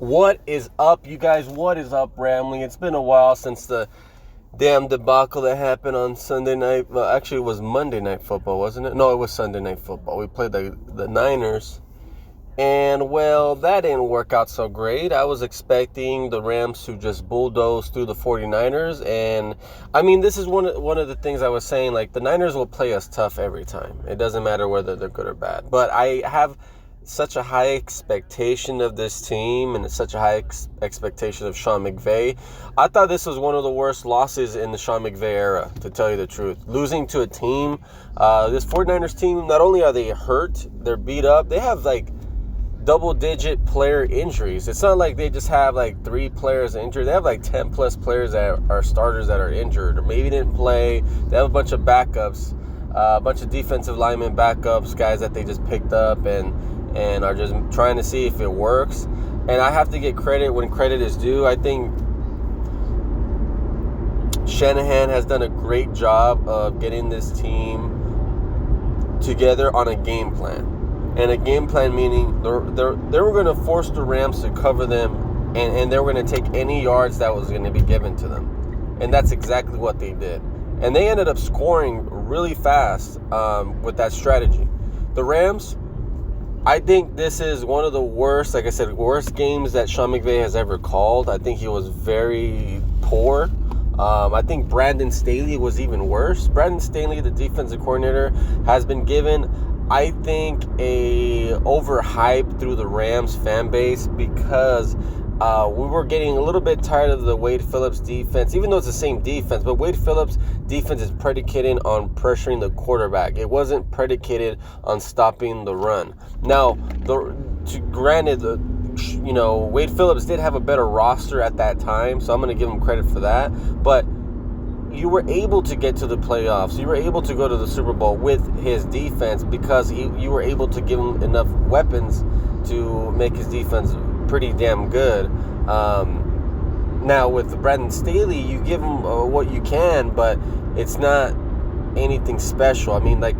What is up, you guys? What is up, Rambling? It's been a while since the damn debacle that happened on Sunday night. Well, actually, it was Monday Night Football, wasn't it? No, it was Sunday Night Football. We played the Niners. And, well, that didn't work out so great. I was expecting the Rams to just bulldoze through the 49ers. And, I mean, this is one of the things I was saying. Like, the Niners will play us tough every time. It doesn't matter whether they're good or bad. But I have such a high expectation of this team and such a high expectation of Sean McVay. I thought this was one of the worst losses in the Sean McVay era, to tell you the truth. Losing to a team, this 49ers team, not only are they hurt, they're beat up, they have like double-digit player injuries. It's not like they just have like 3 players injured. They have like 10 plus players that are starters that are injured or maybe didn't play. They have a bunch of backups, a bunch of defensive lineman backups, guys that they just picked up and are just trying to see if it works. And I have to get credit when credit is due. I think Shanahan has done a great job of getting this team together on a game plan. And a game plan meaning they were going to force the Rams to cover them, and they were going to take any yards that was going to be given to them. And that's exactly what they did. And they ended up scoring really fast with that strategy. The Rams, I think this is one of the worst, like I said, worst games that Sean McVay has ever called. I think he was very poor. I think Brandon Staley was even worse. Brandon Staley, the defensive coordinator, has been given, I think, a overhype through the Rams fan base because we were getting a little bit tired of the Wade Phillips defense, even though it's the same defense. But Wade Phillips' defense is predicated on pressuring the quarterback. It wasn't predicated on stopping the run. Now, granted, Wade Phillips did have a better roster at that time, so I'm going to give him credit for that. But you were able to get to the playoffs. You were able to go to the Super Bowl with his defense because you were able to give him enough weapons to make his defense pretty damn good. Now with Brandon Staley, you give him what you can, but it's not anything special. I mean, like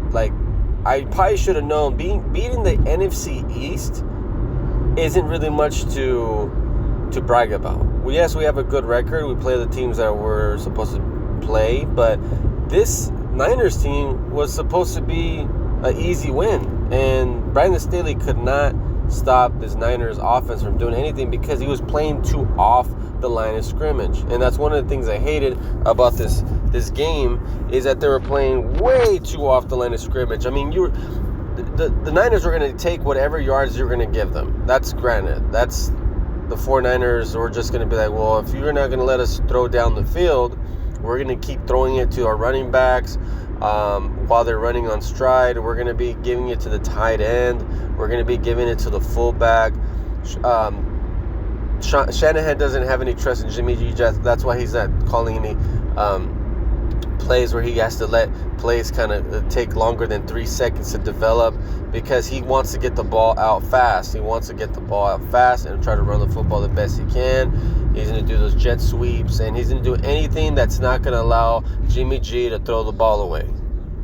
I probably should have known beating the NFC East isn't really much to brag about. Well, yes, we have a good record. We play the teams that we're supposed to play, but this Niners team was supposed to be an easy win, and Brandon Staley could not stop this Niners offense from doing anything because he was playing too off the line of scrimmage. And that's one of the things I hated about this game is that they were playing way too off the line of scrimmage. I mean, the Niners were going to take whatever yards you're going to give them. That's granted. That's the 49ers were just going to be like, well, if you're not going to let us throw down the field, we're going to keep throwing it to our running backs while they're running on stride. We're going to be giving it to the tight end. We're going to be giving it to the fullback. Shanahan doesn't have any trust in Jimmy G. That's why he's not calling any plays where he has to let plays kind of take longer than 3 seconds to develop because he wants to get the ball out fast. He wants to get the ball out fast and try to run the football the best he can. He's going to do those jet sweeps, and he's going to do anything that's not going to allow Jimmy G to throw the ball away.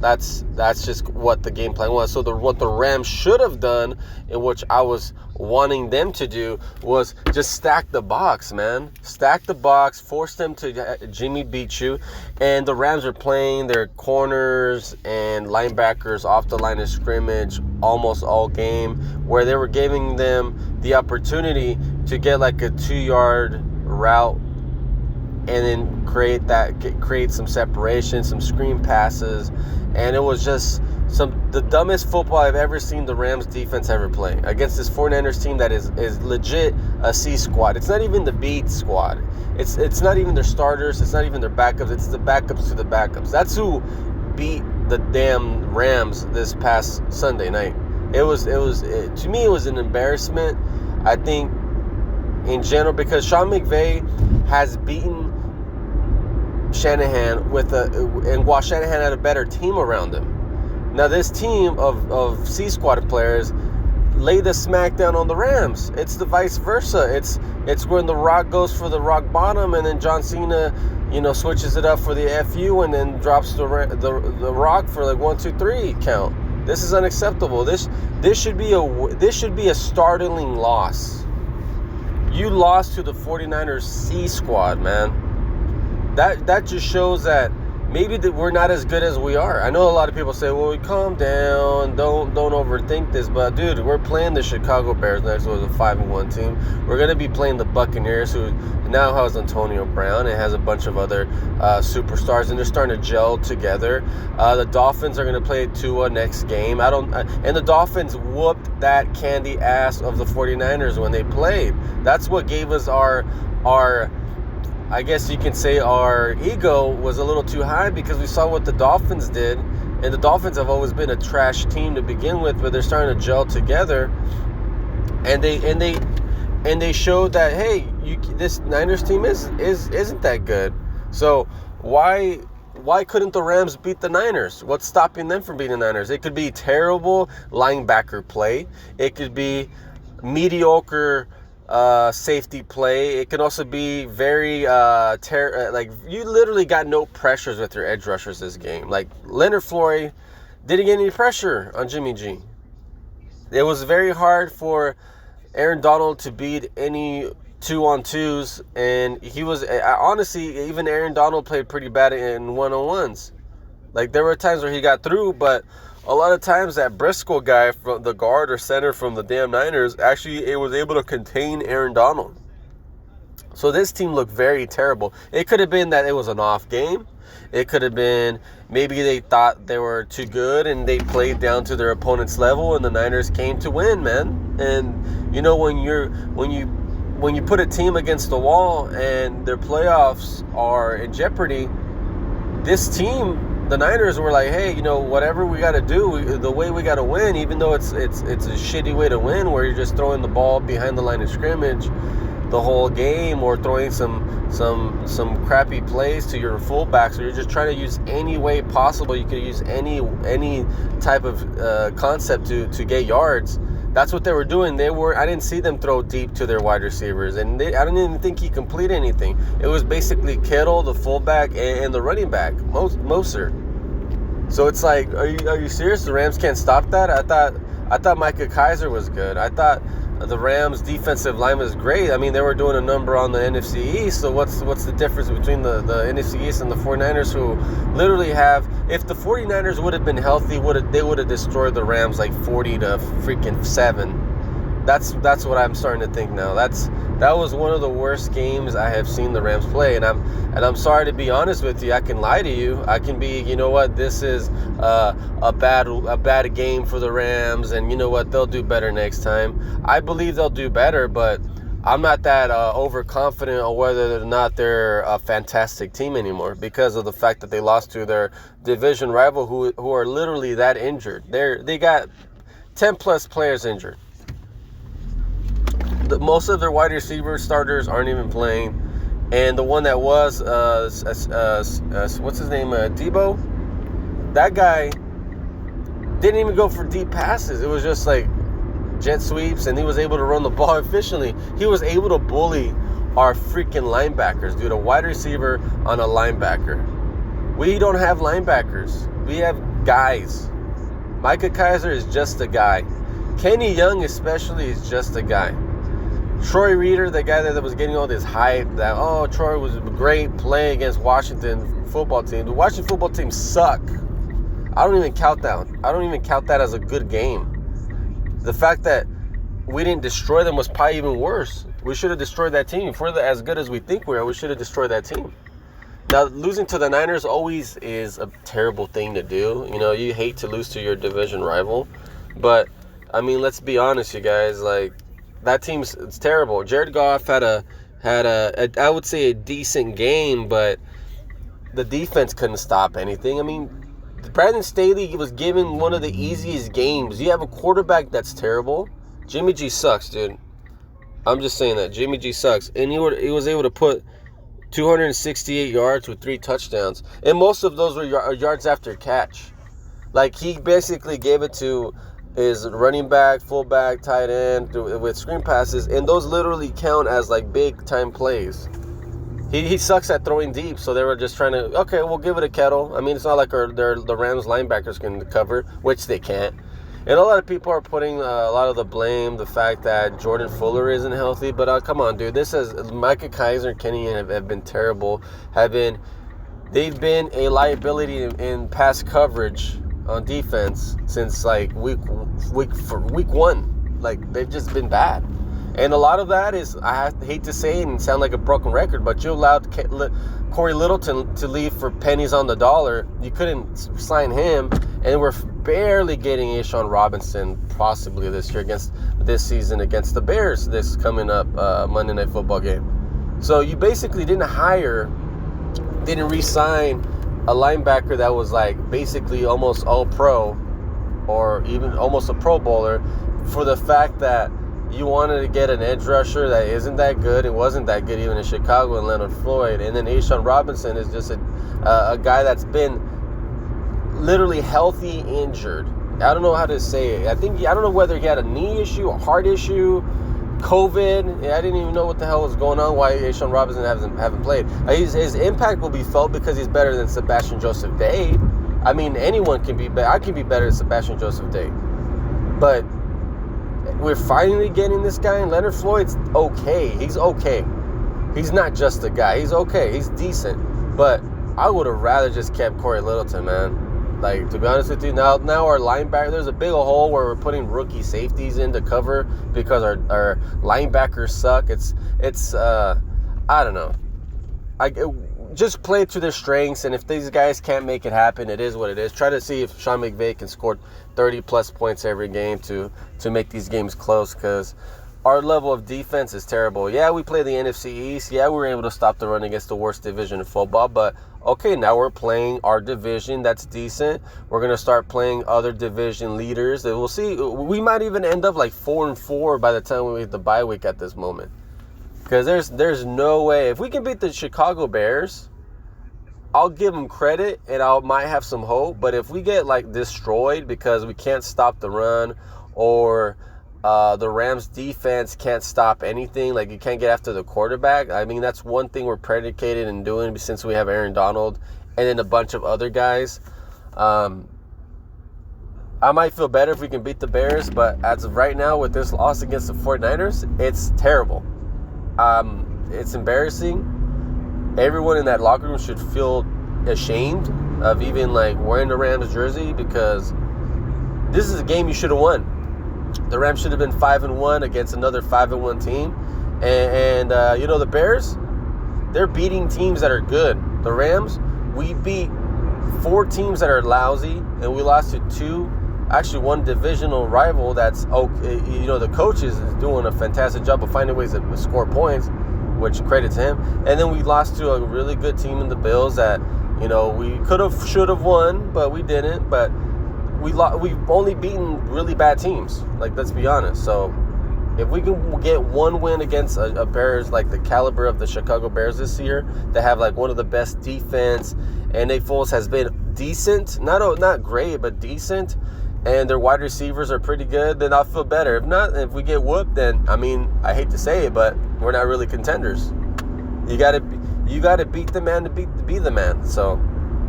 That's just what the game plan was. So what the Rams should have done, in which I was wanting them to do, was just stack the box, man. Stack the box, force them to Jimmy beat you. And the Rams are playing their corners and linebackers off the line of scrimmage almost all game, where they were giving them the opportunity to get like a 2-yard route and then create some separation, some screen passes. And it was just the dumbest football I've ever seen the Rams defense ever play against this 49ers team that is legit a C squad. It's not even the B squad. It's not even their starters. It's not even their backups. It's the backups to the backups. That's who beat the damn Rams this past Sunday night. To me, it was an embarrassment. I think in general, because Sean McVay has beaten Shanahan and while Shanahan had a better team around him. Now this team of C squad players lay the smackdown on the Rams. It's the vice versa. It's when The Rock goes for the rock bottom and then John Cena, switches it up for the FU and then drops the rock for like 1, 2, 3 count. This is unacceptable. This should be a startling loss. You lost to the 49ers C squad, man. That just shows that maybe that we're not as good as we are. I know a lot of people say, well, calm down, don't overthink this. But, dude, we're playing the Chicago Bears next, who is a 5-1 team. We're going to be playing the Buccaneers, who now has Antonio Brown and has a bunch of other superstars, and they're starting to gel together. The Dolphins are going to play Tua next game. And the Dolphins whooped that candy ass of the 49ers when they played. That's what gave us our I guess you can say our ego was a little too high, because we saw what the Dolphins did, and the Dolphins have always been a trash team to begin with, but they're starting to gel together, and they showed that, hey, this Niners team isn't that good. So why couldn't the Rams beat the Niners? What's stopping them from beating the Niners? It could be terrible linebacker play. It could be mediocre safety play. It can also be very like, you literally got no pressures with your edge rushers this game. Like, Leonard Floyd didn't get any pressure on Jimmy G. It was very hard for Aaron Donald to beat any 2-on-2s, and he was honestly, even Aaron Donald played pretty bad in 1-on-1s. Like, there were times where he got through, but a lot of times that Briscoe guy from the guard or center from the damn Niners, actually, it was able to contain Aaron Donald. So this team looked very terrible. It could have been that it was an off game. It could have been maybe they thought they were too good and they played down to their opponent's level, and the Niners came to win, man. And you know, when you put a team against the wall and their playoffs are in jeopardy, this team, the Niners, were like, hey, you know, whatever we got to do, the way we got to win, even though it's a shitty way to win, where you're just throwing the ball behind the line of scrimmage the whole game, or throwing some crappy plays to your fullbacks, or you're just trying to use any way possible you could use any type of concept to get yards. That's what they were doing. I didn't see them throw deep to their wide receivers, and I didn't even think he completed anything. It was basically Kittle, the fullback, and the running back, Moser. So it's like, are you serious? The Rams can't stop that? I thought Micah Kaiser was good. I thought the Rams' defensive line was great. I mean, they were doing a number on the NFC East. So what's the difference between the NFC East and the 49ers, who literally have, if the 49ers would have been healthy, they would have destroyed the Rams like 40-7. That's what I'm starting to think now. That was one of the worst games I have seen the Rams play, and I'm sorry to be honest with you. I can lie to you. I can be, you know what, this is a bad game for the Rams, and you know what, they'll do better next time. I believe they'll do better, but I'm not that overconfident on whether or not they're a fantastic team anymore, because of the fact that they lost to their division rival, who are literally that injured. They got 10 plus players injured. Most of their wide receiver starters aren't even playing, and the one that was, what's his name, Debo, that guy didn't even go for deep passes. It was just like jet sweeps, and he was able to run the ball efficiently. He was able to bully our freaking linebackers, dude. A wide receiver on a linebacker. We don't have linebackers. We have guys. Micah Kaiser is just a guy. Kenny Young especially is just a guy. Troy Reader, the guy that was getting all this hype, that, oh, Troy was great playing against Washington football team. The Washington football team suck. I don't even count that. I don't even count that as a good game. The fact that we didn't destroy them was probably even worse. We should have destroyed that team. If we're as good as we think we are, we should have destroyed that team. Now, losing to the Niners always is a terrible thing to do. You know, you hate to lose to your division rival. But, I mean, let's be honest, you guys. Like, that it's terrible. Jared Goff had a I would say a decent game, but the defense couldn't stop anything. I mean, Brandon Staley was given one of the easiest games. You have a quarterback that's terrible. Jimmy G sucks, dude. I'm just saying that. Jimmy G sucks. And he was able to put 268 yards with 3 touchdowns. And most of those were yards after catch. Like, he basically gave it to his running back, fullback, tight end with screen passes, and those literally count as like big time plays. He sucks at throwing deep, so they were just trying to, okay, we'll give it a Kettle. I mean, it's not like the Rams linebackers can cover, which they can't. And a lot of people are putting a lot of the blame, the fact that Jordan Fuller isn't healthy. But come on, dude. This is Micah Kaiser and Kenny have been terrible. They've been a liability in pass coverage on defense since like week one. Like, they've just been bad. And a lot of that is, I hate to say it and sound like a broken record, but you allowed Corey Littleton to leave for pennies on the dollar. You couldn't sign him, and we're barely getting Ashawn Robinson possibly this season against the Bears this coming up Monday Night Football game. So you basically didn't re-sign a linebacker that was like basically almost all pro or even almost a Pro Bowler for the fact that you wanted to get an edge rusher that isn't that good. It wasn't that good even in Chicago and Leonard Floyd. And then Ashawn Robinson is just a guy that's been literally healthy injured. I don't know how to say it. I don't know whether he had a knee issue, a heart issue, COVID. I didn't even know what the hell was going on, why Ashawn Robinson haven't played. His impact will be felt because he's better than Sebastian Joseph Day. I mean, anyone can be better. I can be better than Sebastian Joseph Day. But we're finally getting this guy, and Leonard Floyd's okay. He's okay. He's not just a guy. He's okay. He's decent. But I would have rather just kept Corey Littleton, man. Like, to be honest with you, now our linebacker, there's a big hole where we're putting rookie safeties in to cover because our linebackers suck. It's I don't know. Just play to their strengths, and if these guys can't make it happen, it is what it is. Try to see if Sean McVay can score 30-plus points every game to make these games close, because our level of defense is terrible. Yeah, we play the NFC East. Yeah, we were able to stop the run against the worst division in football, but okay, now we're playing our division that's decent. We're going to start playing other division leaders. And we'll see. We might even end up like 4-4 by the time we hit the bye week at this moment. Because there's no way. If we can beat the Chicago Bears, I'll give them credit and I might have some hope. But if we get like destroyed because we can't stop the run, or the Rams defense can't stop anything, like you can't get after the quarterback. I mean, that's one thing we're predicated in doing since we have Aaron Donald and then a bunch of other guys. I might feel better if we can beat the Bears, but as of right now with this loss against the 49ers, it's terrible. It's embarrassing. Everyone in that locker room should feel ashamed of even like wearing the Rams jersey, because this is a game you should have won. The Rams should have been 5-1 against another 5-1 team. And the Bears, they're beating teams that are good. The Rams, we beat 4 teams that are lousy, and we lost to one divisional rival that's okay. The coach is doing a fantastic job of finding ways to score points, which credit to him. And then we lost to a really good team in the Bills that, we should have won, but we didn't. But we've only beaten really bad teams. Like, let's be honest. So if we can get one win against a Bears like the caliber of the Chicago Bears this year, that have like one of the best defense, and Nate Foles has been decent, not great, but decent, and their wide receivers are pretty good, then I'll feel better. If not, if we get whooped, then, I hate to say it, but we're not really contenders. You gotta beat the man to be the man. So,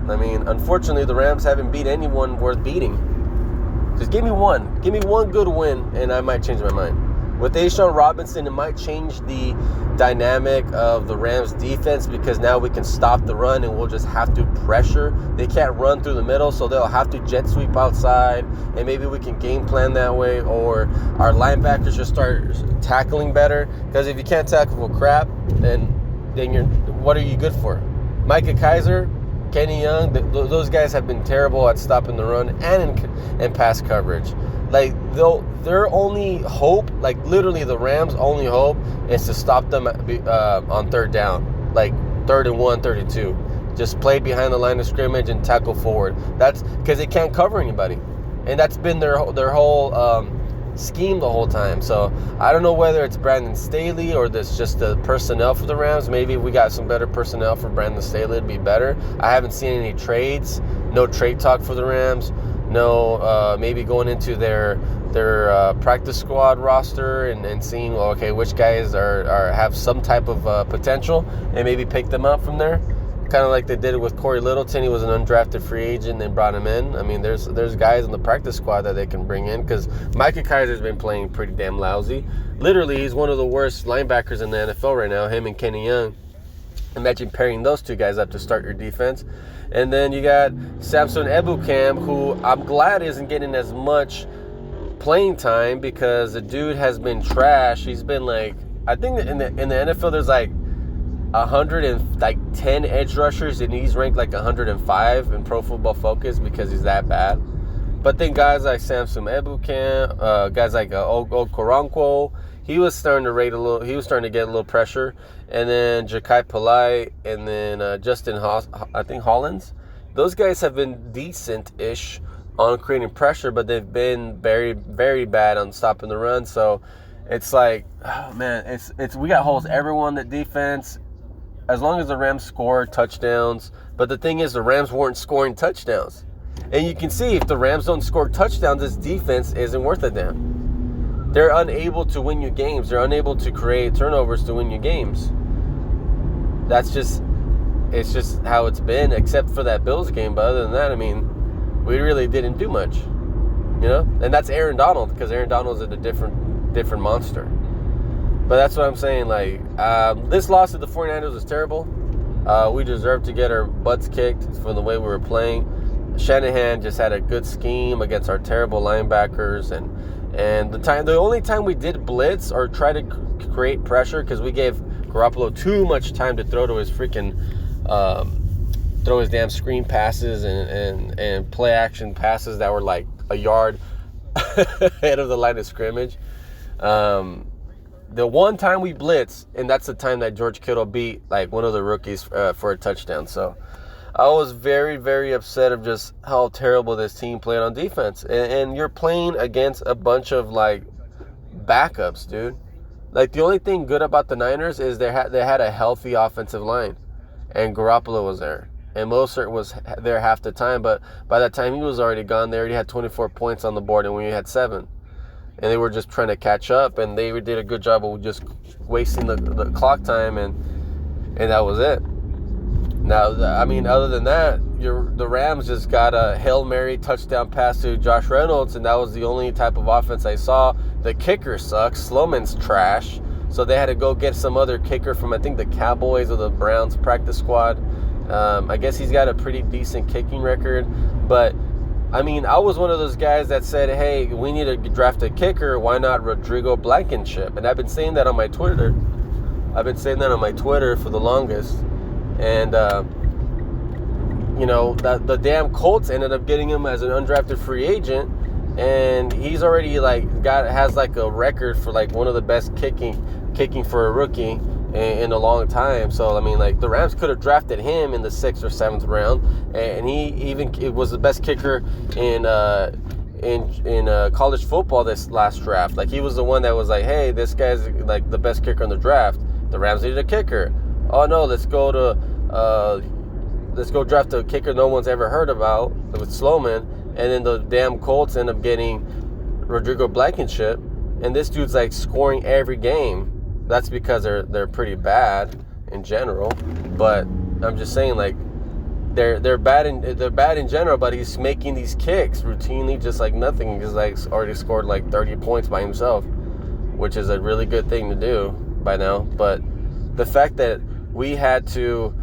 unfortunately, the Rams haven't beat anyone worth beating. Just give me one good win, and I might change my mind. With Ashawn Robinson, it might change the dynamic of the Rams defense, because now we can stop the run and we'll just have to pressure. They can't run through the middle, so they'll have to jet sweep outside, and maybe we can game plan that way, or our linebackers just start tackling better. Because if you can't tackle for crap, then what are you good for? Micah Kaiser, Kenny Young, those guys have been terrible at stopping the run and in pass coverage. Like, their only hope, like literally the Rams' only hope, is to stop them on third down, like 3rd and 1, 3rd and 2. Just play behind the line of scrimmage and tackle forward. That's because they can't cover anybody, and that's been their whole scheme the whole time. So I don't know whether it's Brandon Staley or this just the personnel for the Rams. Maybe if we got some better personnel for Brandon Staley, it'd be better. I haven't seen any trades, no trade talk for the Rams. No, maybe going into their practice squad roster and seeing, which guys have some type of potential, and maybe pick them up from there. kind of like they did it with Corey Littleton. He was an undrafted free agent. They brought him in. I mean, there's guys in the practice squad that they can bring in because Micah Kaiser's been playing pretty damn lousy. Literally, he's one of the worst linebackers in the NFL right now, him and Kenny Young. Imagine pairing those two guys up to start your defense. And then you got Samson Ebukam, who I'm glad isn't getting as much playing time because the dude has been trash. He's been like, I think in the NFL there's like 110 edge rushers, and he's ranked like 105 in Pro Football Focus because he's that bad. But then guys like Samson Ebukam, guys like Okoronkwo, he was starting to get a little pressure. And then Ja'Kai Polite, and then Justin Hollins. Those guys have been decent-ish on creating pressure, but they've been very, very bad on stopping the run. So it's like, oh man, it's we got holes everywhere on the defense. As long as the Rams score touchdowns. But the thing is, the Rams weren't scoring touchdowns. And you can see if the Rams don't score touchdowns, this defense isn't worth a damn. They're unable to win you games. They're unable to create turnovers to win you games. It's just how it's been, except for that Bills game. But other than that, I mean, we really didn't do much, you know? And that's Aaron Donald, because Aaron Donald's a different monster. But that's what I'm saying. Like, this loss to the 49ers was terrible. We deserved to get our butts kicked from the way we were playing. Shanahan just had a good scheme against our terrible linebackers, and the only time we did blitz or try to create pressure, because we gave Garoppolo too much time to throw to his throw his damn screen passes and play action passes that were like a yard ahead of the line of scrimmage. The one time we blitz, and that's the time that George Kittle beat like one of the rookies for a touchdown. So I was very, very upset of just how terrible this team played on defense. And you're playing against a bunch of like backups, dude. Like, the only thing good about the Niners is they had a healthy offensive line, and Garoppolo was there, and Mostert was there half the time. But by that time he was already gone. They already had 24 points on the board, and we had 7. And they were just trying to catch up, and they did a good job of just wasting the clock time, and that was it. Now, I mean, other than that, the Rams just got a Hail Mary touchdown pass to Josh Reynolds, and that was the only type of offense I saw. The kicker sucks. Sloman's trash. So they had to go get some other kicker from, I think, the Cowboys or the Browns practice squad. I guess he's got a pretty decent kicking record. But, I mean, I was one of those guys that said, hey, we need to draft a kicker. Why not Rodrigo Blankenship? And I've been saying that on my Twitter. For the longest. And, you know, the damn Colts ended up getting him as an undrafted free agent. And he's already has a record for like one of the best kicking for a rookie in a long time. So I mean, like, the Rams could have drafted him in the 6th or 7th round, and it was the best kicker in college football this last draft. Like, he was the one that was like, hey, this guy's like the best kicker in the draft. The Rams needed a kicker. Oh no, let's go draft a kicker no one's ever heard about with Sloman. And then the damn Colts end up getting Rodrigo Blankenship, and this dude's like scoring every game. That's because they're pretty bad in general. But I'm just saying, like, they're bad in general. But he's making these kicks routinely, just like nothing. He's like already scored like 30 points by himself, which is a really good thing to do by now. But the fact that we had to,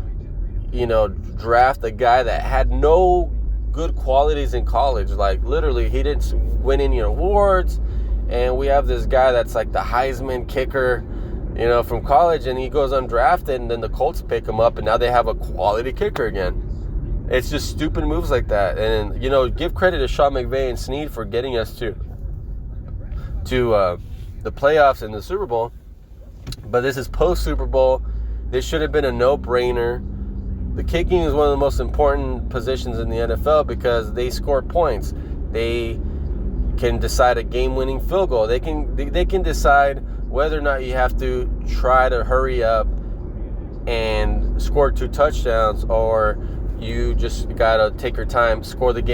you know, draft a guy that had no good qualities in college. Like, literally, he didn't win any awards, and we have this guy that's like the Heisman kicker, you know, from college, and he goes undrafted, and then the Colts pick him up, and now they have a quality kicker again. It's just stupid moves like that. And, you know, give credit to Sean McVay and Snead for getting us to the playoffs and the Super Bowl, but this is post Super Bowl. This should have been a no-brainer. The kicking is one of the most important positions in the NFL because they score points. They can decide a game-winning field goal. They can decide whether or not you have to try to hurry up and score 2 touchdowns, or you just got to take your time, score the game.